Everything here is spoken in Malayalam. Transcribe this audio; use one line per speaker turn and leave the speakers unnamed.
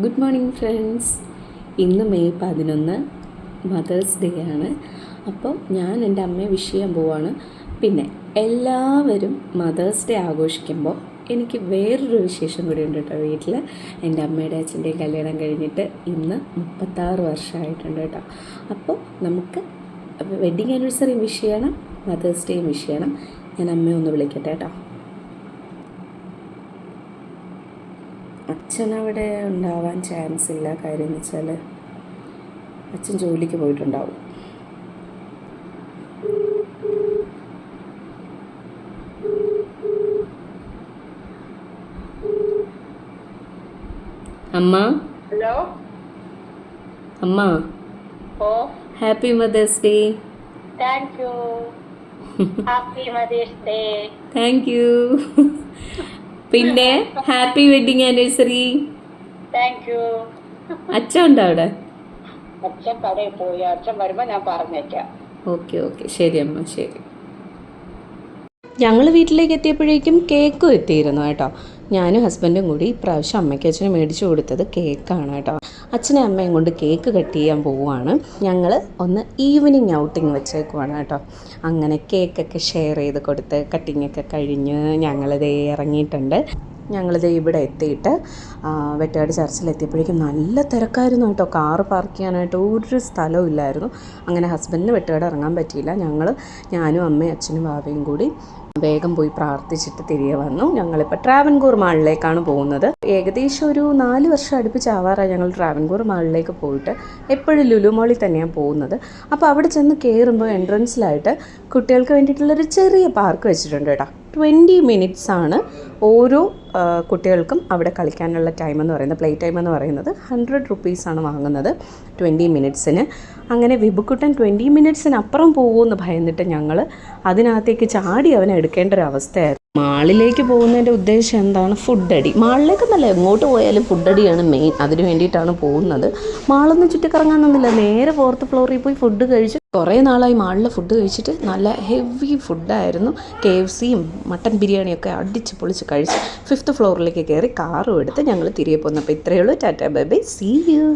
Good morning friends. ഇന്ന് മെയ് 11 മദേഴ്സ് ഡേ ആണ്. അപ്പോൾ ഞാൻ എൻ്റെ അമ്മയെ വിഷ് ചെയ്യാൻ പോവാണ്. പിന്നെ എല്ലാവരും മദേഴ്സ് ഡേ ആഘോഷിക്കുമ്പോൾ എനിക്ക് വേറൊരു വിശേഷം കൂടി ഉണ്ട് കേട്ടോ. വീട്ടിൽ എൻ്റെ അമ്മയുടെ അച്ഛൻ്റെയും കല്യാണം കഴിഞ്ഞിട്ട് ഇന്ന് 36 വർഷമായിട്ടുണ്ട് കേട്ടോ. അപ്പോൾ നമുക്ക് വെഡ്ഡിങ് ആനിവേഴ്സറിയും വിഷ് ചെയ്യണം, മദേഴ്സ് ഡേയും വിഷ് ചെയ്യണം. ഞാൻ അമ്മയെ ഒന്ന് വിളിക്കട്ടെ കേട്ടോ. അച്ഛനവിടെ ഉണ്ടാവാൻ ചാൻസ് ഇല്ല. കാര്യം എന്ന് വെച്ചാൽ അച്ഛൻ ജോലിക്ക് പോയിട്ടുണ്ടാവും. അമ്മ,
ഹലോ.
അമ്മ,
oh,
happy mother's day.
Thank you. Happy mother's day.
Thank you. പിന്നെ happy wedding anniversary.
Thank you.
അച്ഛൻ ഉണ്ടോ അവിടെ?
അച്ഛൻ കടയിൽ പോയി. അച്ഛൻ വരുമ്പോൾ ഞാൻ പറഞ്ഞേക്കാം.
ഓക്കെ ഓക്കെ, ശരി അമ്മ, ശരി. ഞങ്ങൾ വീട്ടിലേക്ക് എത്തിയപ്പോഴേക്കും കേക്കും എത്തിയിരുന്നു കേട്ടോ. ഞാനും ഹസ്ബൻഡും കൂടി ഇപ്രാവശ്യം അമ്മയ്ക്ക് അച്ഛന് മേടിച്ചു കൊടുത്തത് കേക്കാണ് കേട്ടോ. അച്ഛനെ അമ്മയും കൊണ്ട് കേക്ക് കട്ട് ചെയ്യാൻ പോവുകയാണ്. ഞങ്ങൾ ഒന്ന് ഈവനിങ് ഔട്ടിങ് വെച്ചേക്കുവാണ് കേട്ടോ. അങ്ങനെ കേക്കൊക്കെ ഷെയർ ചെയ്ത് കൊടുത്ത് കട്ടിങ്ങൊക്കെ കഴിഞ്ഞ് ഞങ്ങളിതേ ഇറങ്ങിയിട്ടുണ്ട്. ഞങ്ങളിത് ഇവിടെ എത്തിയിട്ട് വെട്ടുകാട് ചർച്ചിലെത്തിയപ്പോഴേക്കും നല്ല തിരക്കായിരുന്നു കേട്ടോ. കാറ് പാർക്ക് ചെയ്യാനായിട്ട് ഒരു സ്ഥലവും ഇല്ലായിരുന്നു. അങ്ങനെ ഹസ്ബൻഡിന് വെട്ടുകാട് ഇറങ്ങാൻ പറ്റിയില്ല. ഞാനും അമ്മയും അച്ഛനും ബാബയും കൂടി വേഗം പോയി പ്രാർത്ഥിച്ചിട്ട് തിരികെ വന്നു. ഞങ്ങളിപ്പോൾ ട്രാവൻകൂർ മാളിലേക്കാണ് പോകുന്നത്. ഏകദേശം ഒരു 4 വർഷം അടുപ്പിച്ചാവാറായി ഞങ്ങൾ ട്രാവൻകൂർ മാളിലേക്ക് പോയിട്ട്. എപ്പോഴും ലുലു മാളിൽ തന്നെയാണ് പോകുന്നത്. അപ്പോൾ അവിടെ ചെന്ന് കയറുമ്പോൾ എൻട്രൻസിലായിട്ട് കുട്ടികൾക്ക് വേണ്ടിയിട്ടുള്ളൊരു ചെറിയ പാർക്ക് വെച്ചിട്ടുണ്ട് കേട്ടോ. 20 മിനിറ്റ്സ് ആണ് ഓരോ കുട്ടികൾക്കും അവിടെ കളിക്കാനുള്ള ടൈം എന്ന് പറയുന്നത്. പ്ലേ ടൈം എന്ന് പറയുന്നത് 100 റുപ്പീസാണ് വാങ്ങുന്നത് 20 മിനിറ്റ്സിന്. അങ്ങനെ വിബുക്കുട്ടൻ 20 മിനിറ്റ്സിന് അപ്പുറം പോകുമെന്ന് ഭയന്നിട്ട് ഞങ്ങൾ അതിനകത്തേക്ക് ചാടി അവനെ എടുക്കേണ്ട ഒരു അവസ്ഥയായിരുന്നു. മാളിലേക്ക് പോകുന്നതിൻ്റെ ഉദ്ദേശം എന്താണ്? ഫുഡടി. മാളിലേക്കെന്നല്ല, എങ്ങോട്ട് പോയാലും ഫുഡടിയാണ് മെയിൻ. അതിന് വേണ്ടിയിട്ടാണ് പോകുന്നത്. മാളൊന്നും ചുറ്റിക്കറങ്ങാനൊന്നുമില്ല. നേരെ 4th ഫ്ലോറിൽ പോയി ഫുഡ് കഴിച്ച് കുറേ നാളായി മാളിൽ ഫുഡ് കഴിച്ചിട്ട്. നല്ല ഹെവി ഫുഡായിരുന്നു. KFCയും മട്ടൻ ബിരിയാണിയൊക്കെ അടിച്ച് പൊളിച്ച് കഴിച്ച് 5th ഫ്ലോറിലേക്ക് കയറി കാറും എടുത്ത് ഞങ്ങൾ തിരികെ പോകുന്നു. അപ്പോൾ ഇത്രയേ ഉള്ളൂ. Tata bye bye, see U.